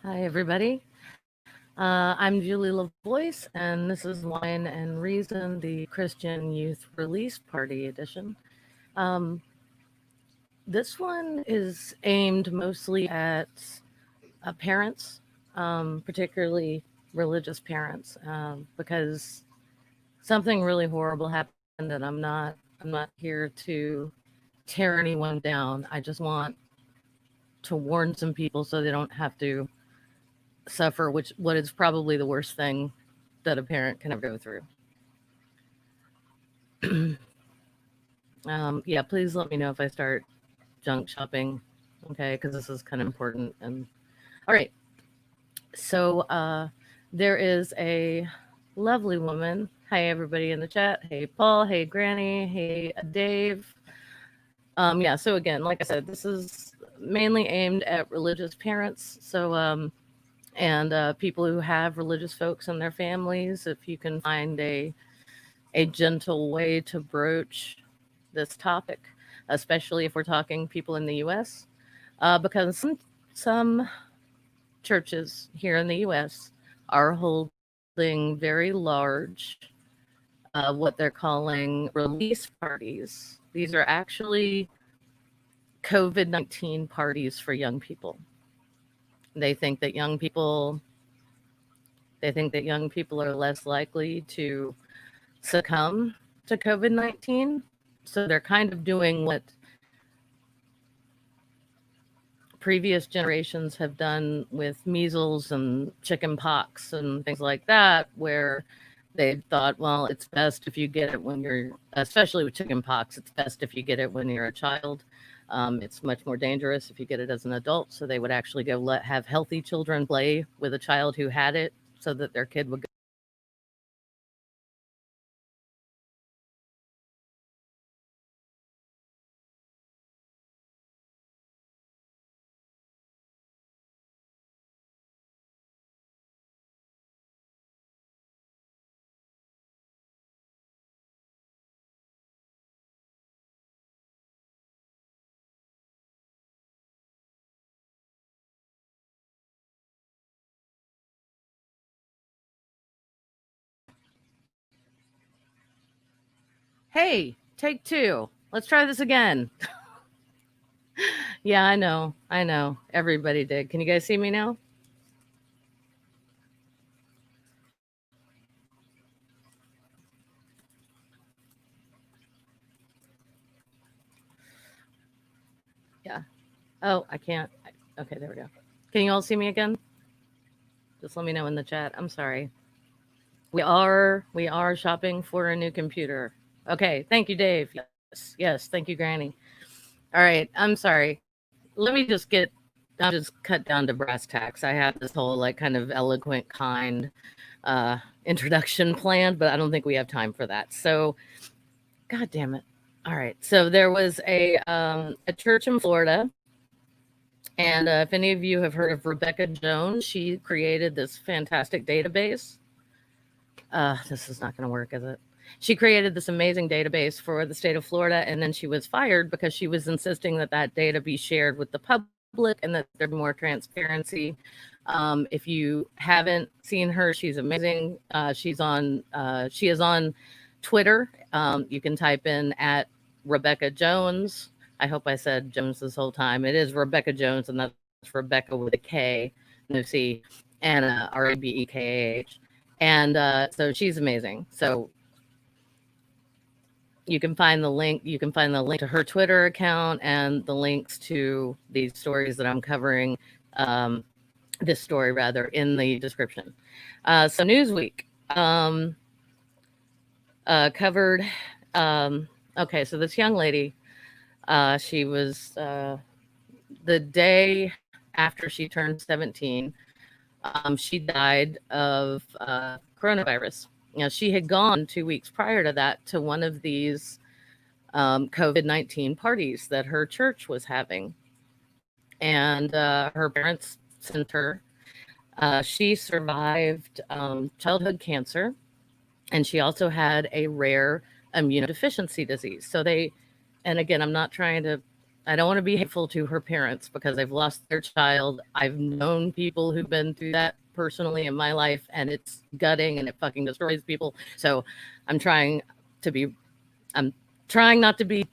Hi, everybody. I'm Julie LaVoice, and this is Wine and Reason, the Christian Youth Release Party edition. Um, this one is aimed mostly at parents, particularly religious parents, because something really horrible happened, and I'm not here to tear anyone down. I just want to warn some people so they don't have to suffer, which what is probably the worst thing that a parent can ever go through. Yeah, please let me know if I start junk shopping, okay? Because this is kind of important. And all right, so there is a lovely woman. Hi, everybody in the chat. Hey, Paul. Hey, Granny. Hey, Dave. Yeah. So again, like I said, this is mainly aimed at religious parents. So and people who have religious folks in their families. If you can find a gentle way to broach this topic, especially if we're talking people in the U.S., because some churches here in the U.S. are holding very large, what they're calling release parties. These are actually COVID-19 parties for young people. They think that young people they think that young people are less likely to succumb to COVID-19. So they're kind of doing what previous generations have done with measles and chicken pox and things like that, where they thought, well, it's best if you get it when you're, especially with chicken pox, it's best if you get it when you're a child. It's much more dangerous if you get it as an adult. So they would actually go have healthy children play with a child who had it so that their kid would go hey, take two. Let's try this again. Yeah, I know. I know. Everybody did. Can you guys see me now? Yeah. Oh, I can't. Okay, there we go. Can you all see me again? Just let me know in the chat. I'm sorry. We are shopping for a new computer. Okay, thank you, Dave. Yes, yes, thank you, Granny. All right, I'm sorry. Let me just I'll just cut down to brass tacks. I had this whole like kind of eloquent, kind introduction planned, but I don't think we have time for that. So, God damn it. All right. So there was a church in Florida, and if any of you have heard of Rebekah Jones, she created this fantastic database. This is not going to work, is it? She created this amazing database for the state of Florida, and then she was fired because she was insisting that that data be shared with the public and that there'd be more transparency. If you haven't seen her, she's amazing. She is on Twitter. You can type in at Rebekah Jones. I hope I said Jones this whole time. It is Rebekah Jones, and that's Rebecca with a K, no C, and Rebekah. And so she's amazing. So you can find the link. You can find the link to her Twitter account and the links to these stories that I'm covering. This story rather in the description. So Newsweek covered. Okay, so this young lady, she was the day after she turned 17. She died of coronavirus. You know, she had gone 2 weeks prior to that to one of these COVID-19 parties that her church was having. And her parents sent her. She survived childhood cancer, and she also had a rare immunodeficiency disease. So they, and again, I'm not trying to I don't want to be hateful to her parents because they've lost their child. I've known people who've been through that personally in my life, and it's gutting and it fucking destroys people. So I'm trying to be, I'm trying not to be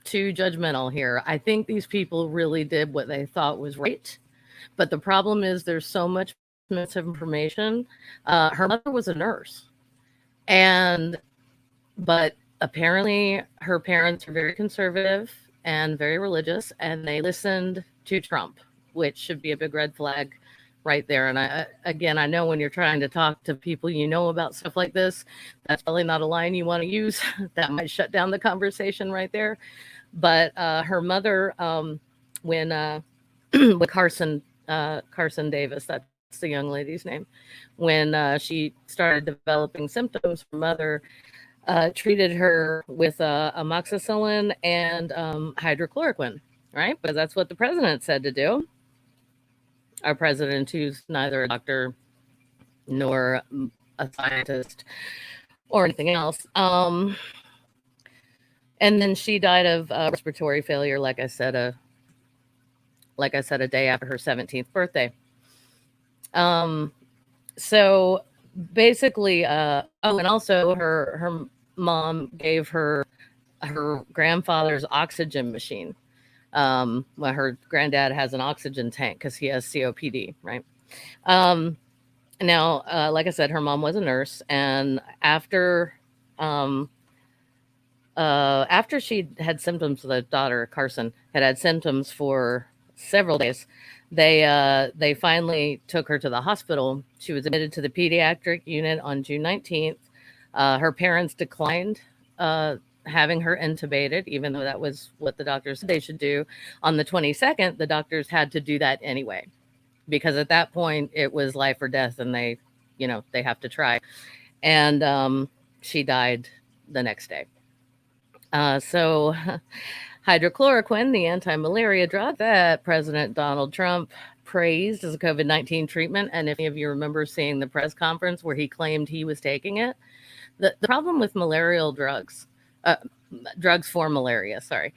too judgmental here. I think these people really did what they thought was right. But the problem is there's so much misinformation. Her mother was a nurse, and but apparently her parents are very conservative and very religious, and they listened to Trump, which should be a big red flag right there. And again, I know when you're trying to talk to people you know about stuff like this, that's probably not a line you want to use. That might shut down the conversation right there. But her mother, when with Carson Davis, that's the young lady's name, when she started developing symptoms, her mother treated her with amoxicillin and hydrochloroquine, right? Because that's what the president said to do. Our president, who's neither a doctor nor a scientist or anything else. And then she died of respiratory failure, like I said, a day after her 17th birthday. So basically, and also her mom gave her grandfather's oxygen machine. Well, her granddad has an oxygen tank because he has COPD, right? Um, Now, like I said, her mom was a nurse, and um, after she had symptoms, the daughter Carson had symptoms for several days. They finally took her to the hospital. She was admitted to the pediatric unit on June 19th. Her parents declined having her intubated, even though that was what the doctors said they should do. On the 22nd, the doctors had to do that anyway, because at that point it was life or death, and they have to try. And she died the next day. So hydrochloroquine, the anti-malaria drug that President Donald Trump praised as a COVID-19 treatment, and if any of you remember seeing the press conference where he claimed he was taking it, the problem with malarial drugs, drugs for malaria, sorry,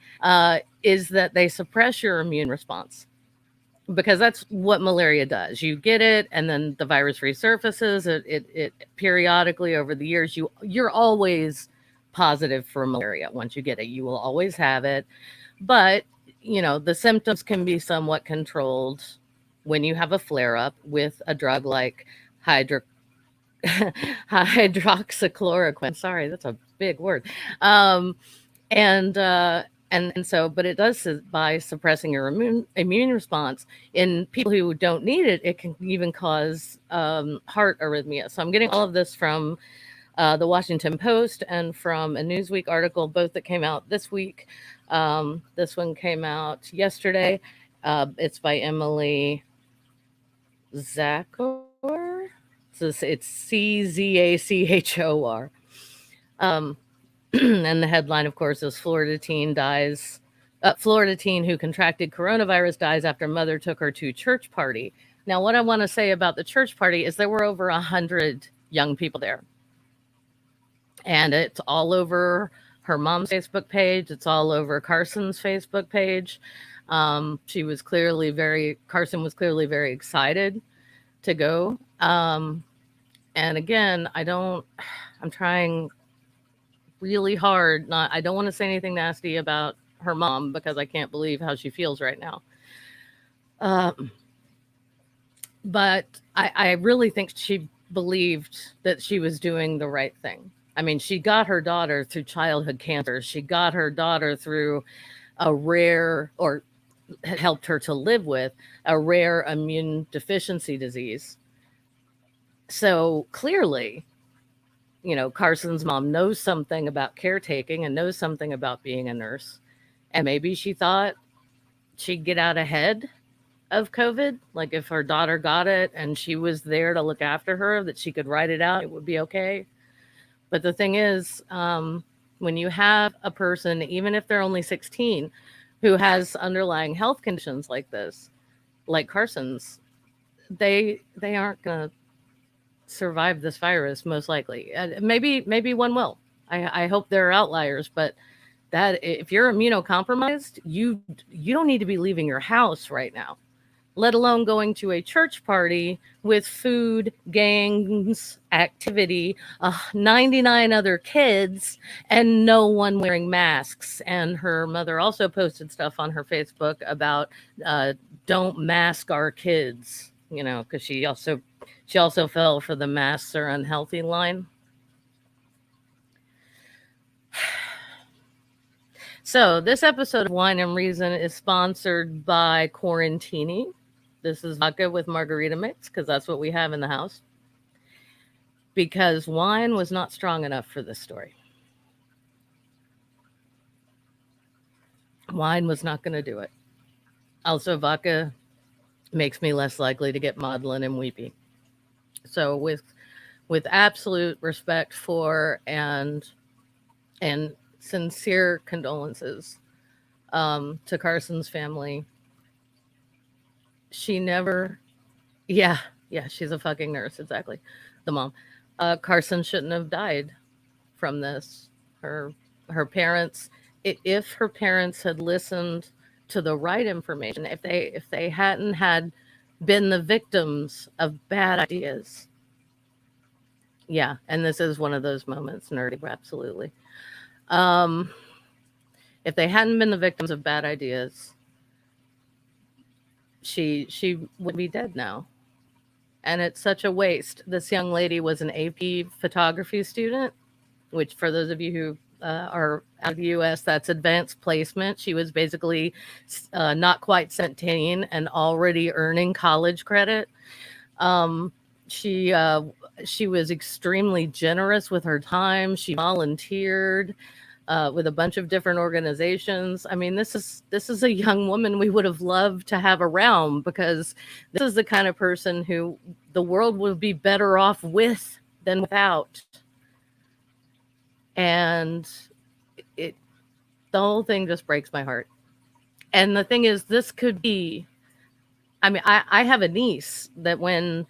is that they suppress your immune response, because that's what malaria does. You get it, and then the virus resurfaces. It periodically over the years, you're always positive for malaria. Once you get it, you will always have it. But the symptoms can be somewhat controlled when you have a flare up with a drug like hydroxychloroquine. Sorry, that's a big word. Um, and so, but it does by suppressing your immune response. In people who don't need it, it can even cause heart arrhythmia. So I'm getting all of this from the Washington Post and from a Newsweek article, both that came out this week. This one came out yesterday. It's by Emily Zachor. So it's Czachor. Um, and the headline, of course, is Florida teen who contracted coronavirus dies after mother took her to church party. Now, what I want to say about the church party is there were over 100 young people there. And it's all over her mom's Facebook page. It's all over Carson's Facebook page. Carson was clearly very excited to go. And again, I'm trying really hard. I don't want to say anything nasty about her mom because I can't believe how she feels right now. But I really think she believed that she was doing the right thing. I mean, she got her daughter through childhood cancer. She got her daughter through helped her to live with a rare immune deficiency disease. So clearly, Carson's mom knows something about caretaking and knows something about being a nurse. And maybe she thought she'd get out ahead of COVID. Like if her daughter got it and she was there to look after her, that she could ride it out, it would be okay. But the thing is, when you have a person, even if they're only 16, who has underlying health conditions like this, like Carson's, they aren't going to survive this virus, most likely. Maybe one will. I hope there are outliers, but that if you're immunocompromised, you don't need to be leaving your house right now, let alone going to a church party with food, gangs, activity, 99 other kids, and no one wearing masks. And her mother also posted stuff on her Facebook about uh, don't mask our kids, because she also fell for the masks are unhealthy line. So, this episode of Wine and Reason is sponsored by Quarantini. This is vodka with margarita mix because that's what we have in the house. Because wine was not strong enough for this story. Wine was not going to do it. Also, vodka makes me less likely to get maudlin and weepy. So, with absolute respect for and sincere condolences to Carson's family, she never, yeah, yeah, she's a fucking nurse, exactly, the mom. Carson shouldn't have died from this. Her her parents, if her parents had listened to the right information, if they hadn't had been the victims of bad ideas, yeah, and this is one of those moments, nerdy, absolutely. Um, if they hadn't been the victims of bad ideas, she would be dead now. And it's such a waste. This young lady was an AP photography student, which for those of you who are out of the US, that's advanced placement. She was basically not quite 17 and already earning college credit. Um, she uh, she was extremely generous with her time. She volunteered with a bunch of different organizations. I mean, this is a young woman we would have loved to have around because this is the kind of person who the world would be better off with than without. And it the whole thing just breaks my heart. And the thing is, this could be. I mean, I have a niece that when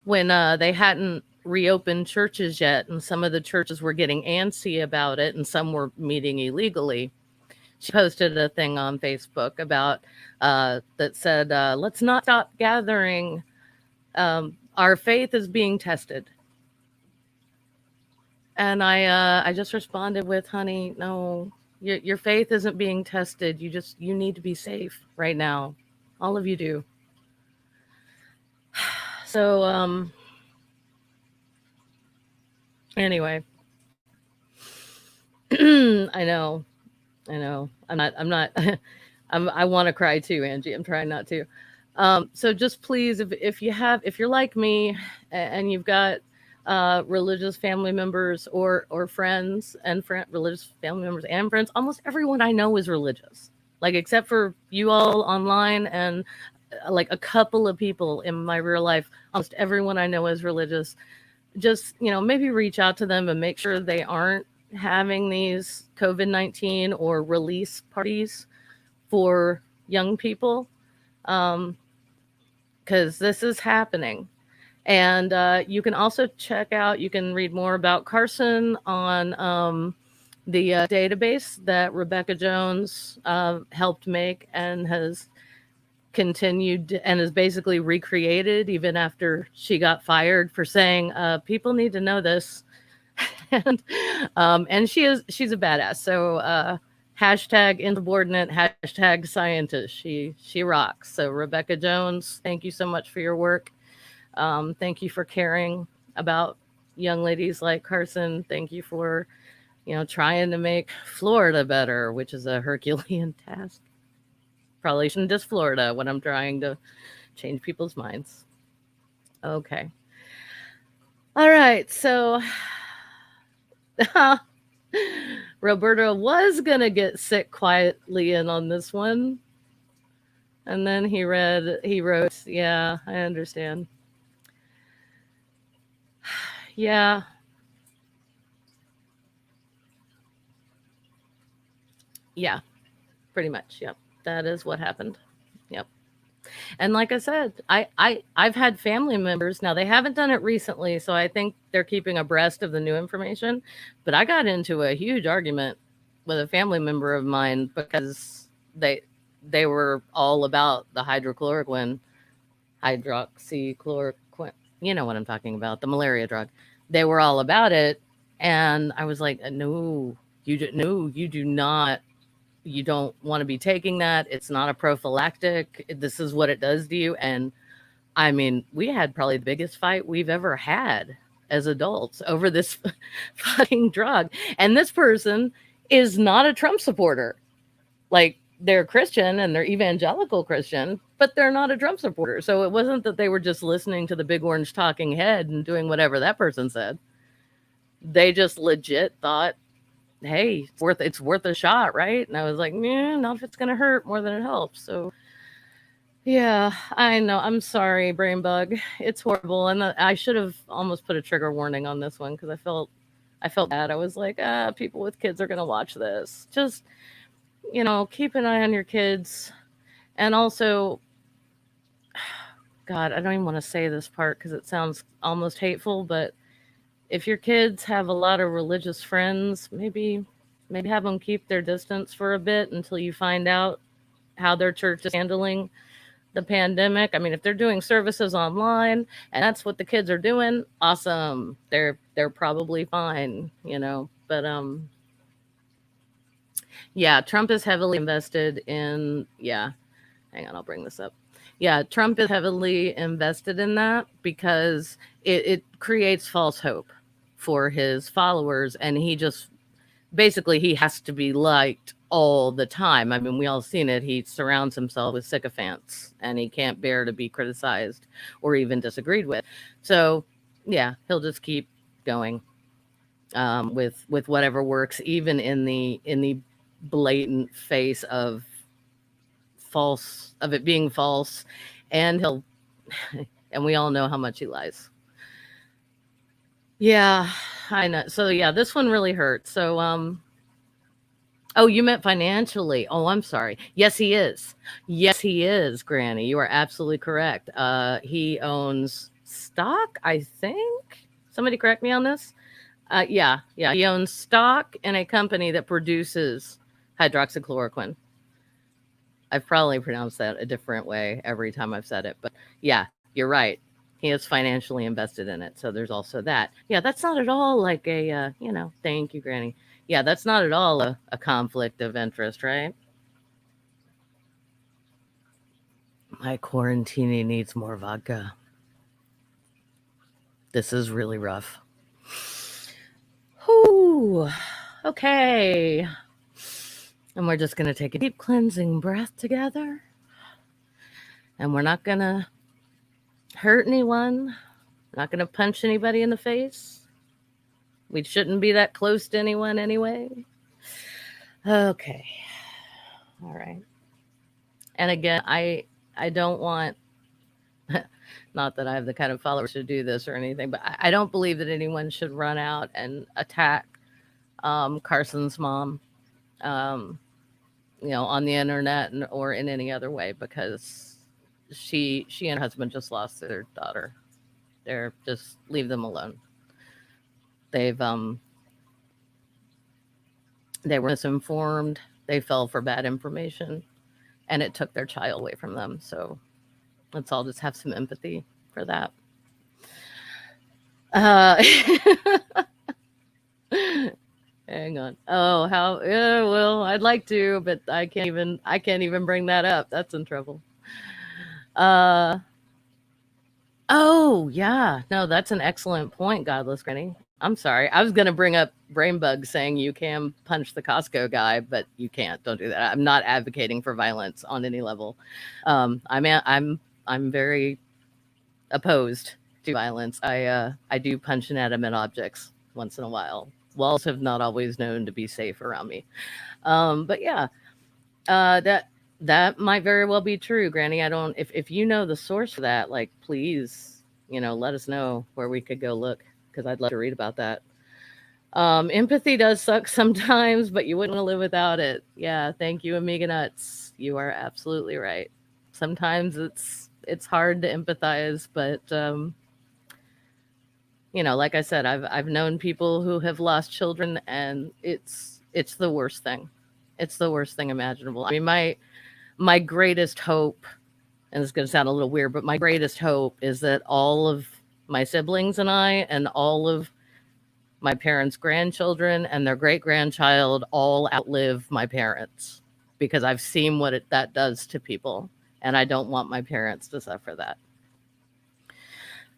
they hadn't reopened churches yet, and some of the churches were getting antsy about it, and some were meeting illegally. She posted a thing on Facebook about that said, "Let's not stop gathering. Our faith is being tested." And I just responded with, "Honey, no, your faith isn't being tested. You need to be safe right now. All of you do." So anyway, I know. I know. I'm not I want to cry too, Angie. I'm trying not to. So just please, if you're like me and you've got religious family members or friends and religious family members and friends, almost everyone I know is religious. Like except for you all online and like a couple of people in my real life, almost everyone I know is religious. Just, maybe reach out to them and make sure they aren't having these COVID-19 or release parties for young people, because this is happening. And you can also you can read more about Carson on the database that Rebekah Jones helped make and has continued and is basically recreated even after she got fired for saying people need to know this. And she's a badass. So hashtag insubordinate, hashtag scientist. She rocks. So Rebekah Jones, thank you so much for your work. Thank you for caring about young ladies like Carson. Thank you for trying to make Florida better, which is a Herculean task. Probably shouldn't diss Florida when I'm trying to change people's minds. Okay. All right. So Roberta was going to get sick quietly in on this one. And then he wrote, yeah, I understand. Yeah. Yeah, pretty much. Yep. That is what happened. Yep. And like I said, I've had family members. Now they haven't done it recently, so I think they're keeping abreast of the new information. But I got into a huge argument with a family member of mine because they were all about the hydroxychloroquine. You know what I'm talking about, the malaria drug. They were all about it, and I was like, no, no, you do not. You don't want to be taking that. It's not a prophylactic. This is what it does to you. And I mean, we had probably the biggest fight we've ever had as adults over this fucking drug. And this person is not a Trump supporter. Like, they're Christian and they're evangelical Christian, but they're not a Trump supporter. So it wasn't that they were just listening to the big orange talking head and doing whatever that person said. They just legit thought, hey, it's worth a shot, right? And I was like, yeah, not if it's gonna hurt more than it helps. So yeah, I know. I'm sorry, brain bug. It's horrible, and I should have almost put a trigger warning on this one because I felt bad. I was like, people with kids are gonna watch this. Just keep an eye on your kids, and also, God, I don't even want to say this part because it sounds almost hateful, but if your kids have a lot of religious friends, maybe have them keep their distance for a bit until you find out how their church is handling the pandemic. I mean, if they're doing services online and that's what the kids are doing, awesome. They're probably fine, But yeah, Trump is heavily invested in hang on, I'll bring this up. Yeah, Trump is heavily invested in that because it creates false hope for his followers, and he just basically he has to be liked all the time. I mean, we all seen it. He surrounds himself with sycophants, and he can't bear to be criticized or even disagreed with. So, yeah, he'll just keep going with whatever works, even in the blatant face of it being false, and he'll and we all know how much he lies. Yeah, I know. So yeah, this one really hurt. So oh, you meant financially. Oh, I'm sorry. Yes, he is. Yes, he is, Granny. You are absolutely correct. He owns stock, I think. Somebody correct me on this. Yeah. He owns stock in a company that produces hydroxychloroquine. I've probably pronounced that a different way every time I've said it, but yeah, you're right. He is financially invested in it, so there's also that. Yeah, that's not at all like thank you, Granny. Yeah, that's not at all a conflict of interest, right? My quarantini needs more vodka. This is really rough. Whew. Okay. And we're just going to take a deep cleansing breath together. And we're not going to hurt anyone. Not going to punch anybody in the face. We shouldn't be that close to anyone anyway. Okay. All right. And again, I don't want not that I have the kind of followers to do this or anything, but I don't believe that anyone should run out and attack Carson's mom, um, on the internet or in any other way because she and her husband just lost their daughter. They're just leave them alone. They've they were misinformed. They fell for bad information, and it took their child away from them. So let's all just have some empathy for that. Uh, hang on. Oh, how? Yeah, well, I'd like to, but I can't even bring that up. That's in trouble. Uh, oh yeah, no, that's an excellent point, Godless Granny. I'm sorry. I was gonna bring up Brainbug saying you can punch the Costco guy, but you can't. Don't do that. I'm not advocating for violence on any level. I'm very opposed to violence. I do punch inanimate objects once in a while. Walls have not always known to be safe around me. But yeah, that might very well be true, Granny. I don't if you know the source for that, like please, let us know where we could go look because I'd love to read about that. Empathy does suck sometimes, but you wouldn't want to live without it. Yeah, thank you, Amiga Nuts. You are absolutely right. Sometimes it's hard to empathize, but like I said, I've known people who have lost children, and it's the worst thing. It's the worst thing imaginable. I mean, my greatest hope, and this is going to sound a little weird, but my greatest hope is that all of my siblings and I, and all of my parents' grandchildren and their great grandchild all outlive my parents, because I've seen what that does to people, and I don't want my parents to suffer that.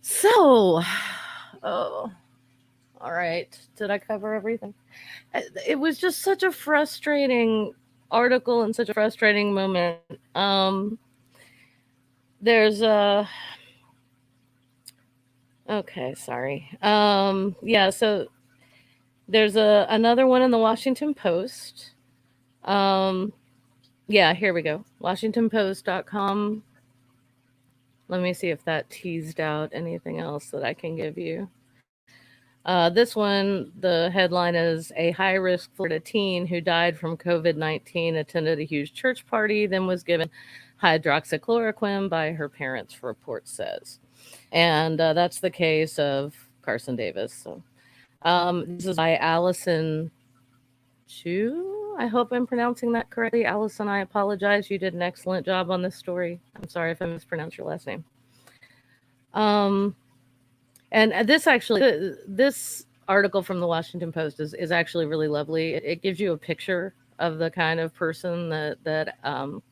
So, oh, all right. Did I cover everything? It was just such a frustrating article and such a frustrating moment. There's a okay, sorry. Yeah, so there's another one in the Washington Post. Um, yeah, here we go. WashingtonPost.com. Let me see if that teased out anything else that I can give you. This one, the headline is A high risk Florida teen who died from COVID 19 attended a huge church party, then was given hydroxychloroquine by her parents, report says. And that's the case of Carson Davis. So, this is by Allison Chu. I hope I'm pronouncing that correctly. Allison, I apologize. You did an excellent job on this story. I'm sorry if I mispronounced your last name. Um, and this actually, this article from the Washington Post is actually really lovely. It gives you a picture of the kind of person that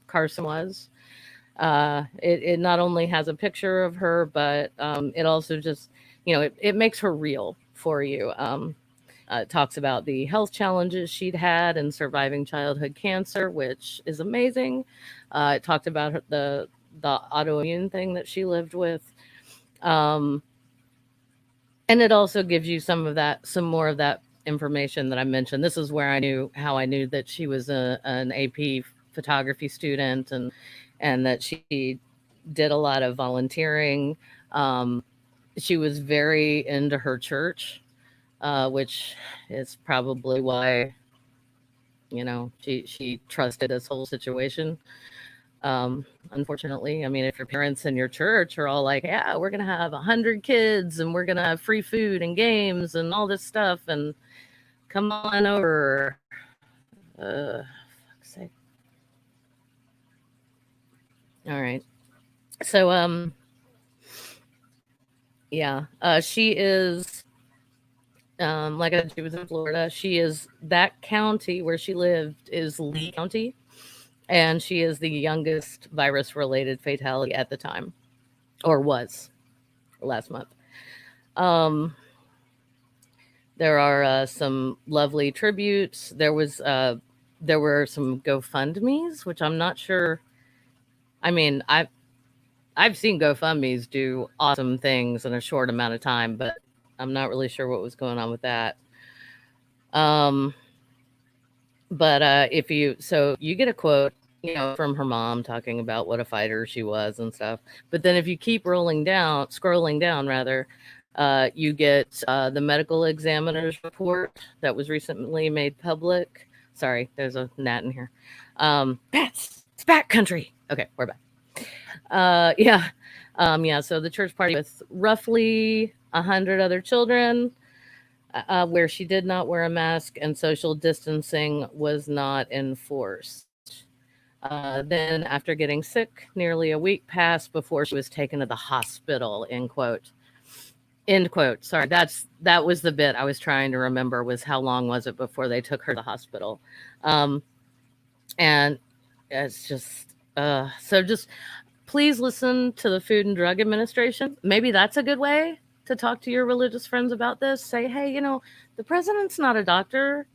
Carson was. It not only has a picture of her, but it also just, it makes her real for you. It talks about the health challenges she'd had and surviving childhood cancer, which is amazing. It talked about the autoimmune thing that she lived with. Um, and it also gives you some more of that information that I mentioned. This is where how I knew that she was an AP photography student, and that she did a lot of volunteering. She was very into her church, which is probably why, she trusted this whole situation. Unfortunately, I mean, if your parents and your church are all like, yeah, we're going to have 100 kids and we're going to have free food and games and all this stuff, and come on over. Fuck's sake. All right. So, yeah, she is, like I said, she was in Florida. She is, that county where she lived is Lee County, and she is the youngest virus-related fatality at the time, or was last month. Um, there are some lovely tributes. There were some GoFundMe's, which I'm not sure. I mean, I've seen GoFundMe's do awesome things in a short amount of time, but I'm not really sure what was going on with that. Um, but so you get a quote, from her mom talking about what a fighter she was and stuff. But then if you keep scrolling down rather, you get the medical examiner's report that was recently made public. Sorry, there's a gnat in here. Bats, it's bat country. Okay, we're back. Yeah. Yeah, so the church party with roughly 100 other children, where she did not wear a mask and social distancing was not enforced. Then, after getting sick, nearly a week passed before she was taken to the hospital, end quote. End quote. Sorry, that was the bit I was trying to remember, was how long was it before they took her to the hospital. And it's just, so just please listen to the Food and Drug Administration. Maybe that's a good way to talk to your religious friends about this. Say, hey, the president's not a doctor,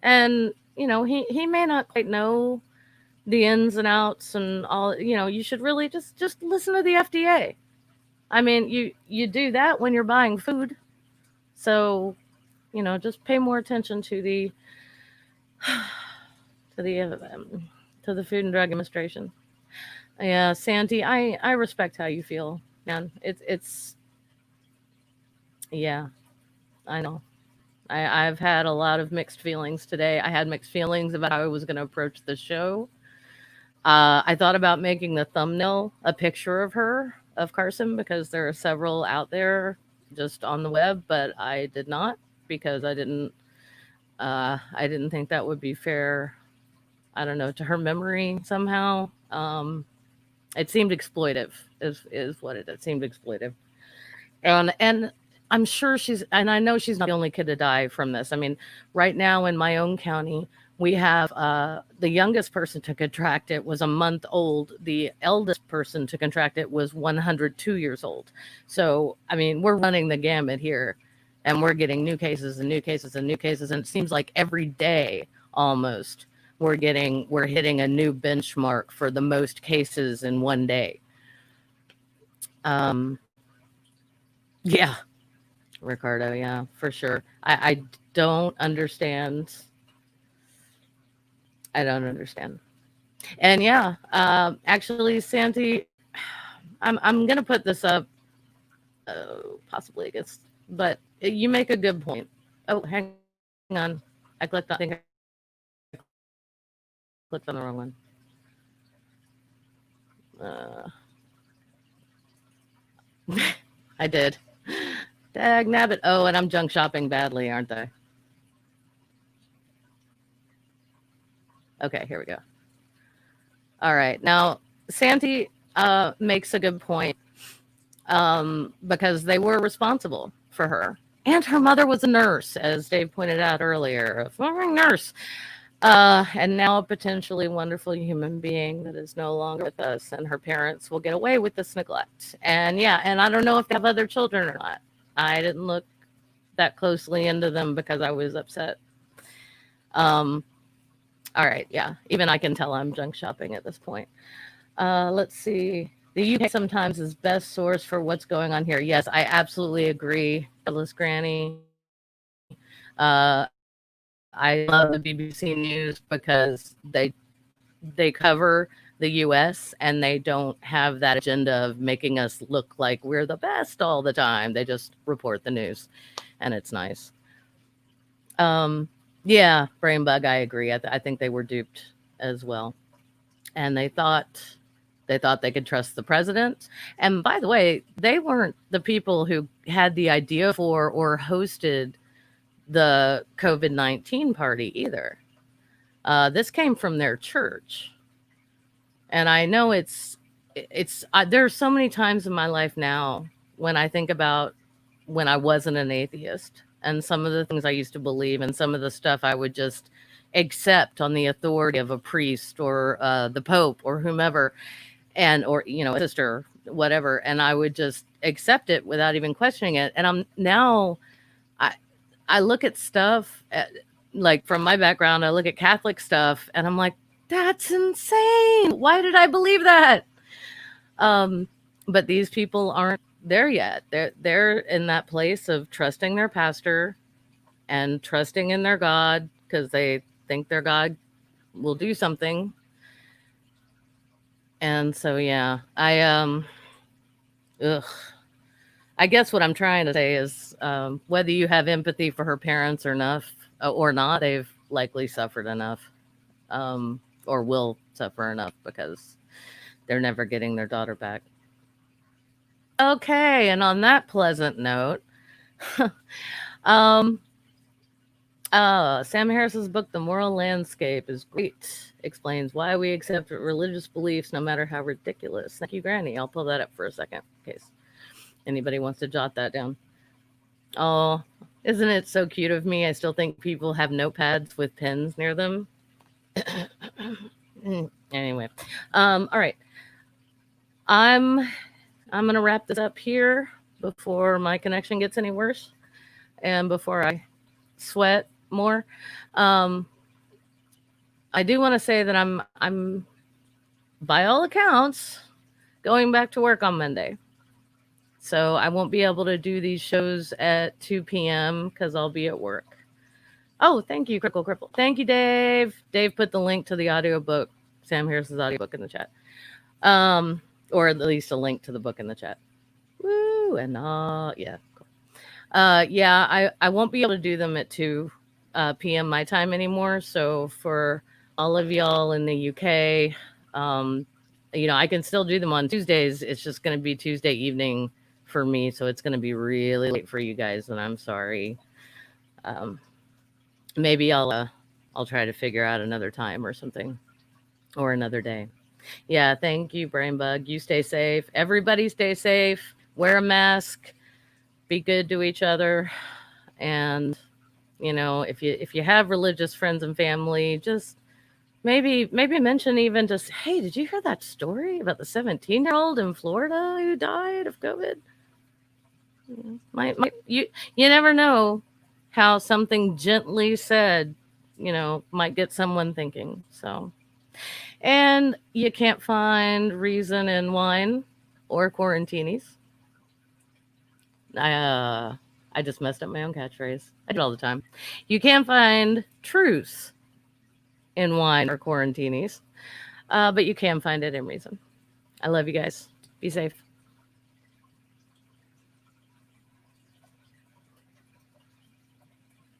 and he may not quite know the ins and outs and all. You should really just listen to the FDA. I mean, you do that when you're buying food, so just pay more attention to the to the Food and Drug Administration. Yeah, Sandy, I respect how you feel, man. It's yeah, I know. I've had a lot of mixed feelings today. I had mixed feelings about how I was going to approach the show. I thought about making the thumbnail a picture of Carson, because there are several out there just on the web, but I did not, because I didn't I didn't think that would be fair. I don't know, to her memory somehow. It seemed exploitive, is what it seemed exploitive. And I'm sure and I know she's not the only kid to die from this. I mean, right now in my own county, we have the youngest person to contract it was a month old. The eldest person to contract it was 102 years old. So, I mean, we're running the gamut here, and we're getting new cases and new cases and new cases. And it seems like every day almost we're hitting a new benchmark for the most cases in one day. Um, yeah, Ricardo, yeah, for sure. I don't understand. I don't understand. And yeah, actually, Santi, I'm gonna put this up, possibly, I guess, but you make a good point. Oh, hang on, I think I clicked on the wrong one. Uh, I did. Dag nabbit. Oh, and I'm junk shopping badly, aren't I? Okay, here we go. All right. Now, Santi makes a good point, because they were responsible for her. And her mother was a nurse, as Dave pointed out earlier, a former nurse, and now a potentially wonderful human being that is no longer with us. And her parents will get away with this neglect. And yeah, and I don't know if they have other children or not. I didn't look that closely into them because I was upset. Um, all right, yeah, even I can tell I'm junk shopping at this point. Let's see. The UK sometimes is best source for what's going on here. Yes, I absolutely agree, Douglas Granny. I love the BBC News because they cover the US and they don't have that agenda of making us look like we're the best all the time. They just report the news, and it's nice. Yeah, brain bug. I agree. I think they were duped as well, and they thought they could trust the president. And by the way, they weren't the people who had the idea for or hosted the COVID-19 party either. This came from their church, and I know there's so many times in my life now when I think about when I wasn't an atheist and some of the things I used to believe and some of the stuff I would just accept on the authority of a priest or the pope or whomever, and or a sister, whatever, and I would just accept it without even questioning it. And I'm now I I look at stuff like from my background, I look at Catholic stuff and I'm like, that's insane. Why did I believe that? Um, but these people aren't there yet. They're in that place of trusting their pastor and trusting in their God because they think their God will do something. And so yeah, ugh. I guess what I'm trying to say is whether you have empathy for her parents or not, they've likely suffered enough, or will suffer enough because they're never getting their daughter back. Okay, and on that pleasant note, um, Sam Harris's book, The Moral Landscape, is great. Explains why we accept religious beliefs no matter how ridiculous. Thank you, Granny. I'll pull that up for a second in case anybody wants to jot that down. Oh, isn't it so cute of me? I still think people have notepads with pens near them. Anyway, all right. I'm gonna wrap this up here before my connection gets any worse and before I sweat more. Um, I do want to say that I'm by all accounts going back to work on Monday. So I won't be able to do these shows at 2 p.m. because I'll be at work. Oh, thank you, Crickle Cripple. Thank you, Dave. Dave put the link to the audiobook, Sam Harris's audiobook, in the chat. Or at least a link to the book in the chat. Woo, and yeah. Cool. Yeah, I won't be able to do them at 2 p.m. my time anymore. So for all of y'all in the UK, I can still do them on Tuesdays. It's just going to be Tuesday evening for me. So it's going to be really late for you guys, and I'm sorry. Maybe I'll try to figure out another time or something or another day. Yeah, thank you, Brain Bug. You stay safe. Everybody stay safe. Wear a mask. Be good to each other. And if you have religious friends and family, just maybe mention even just, hey, did you hear that story about the 17-year-old in Florida who died of COVID? Might you never know how something gently said, might get someone thinking. So, and you can't find reason in wine or quarantinis. I uh I just messed up my own catchphrase. I do it all the time. You can't find truth in wine or quarantinis, but you can find it in reason. I love you guys. Be safe.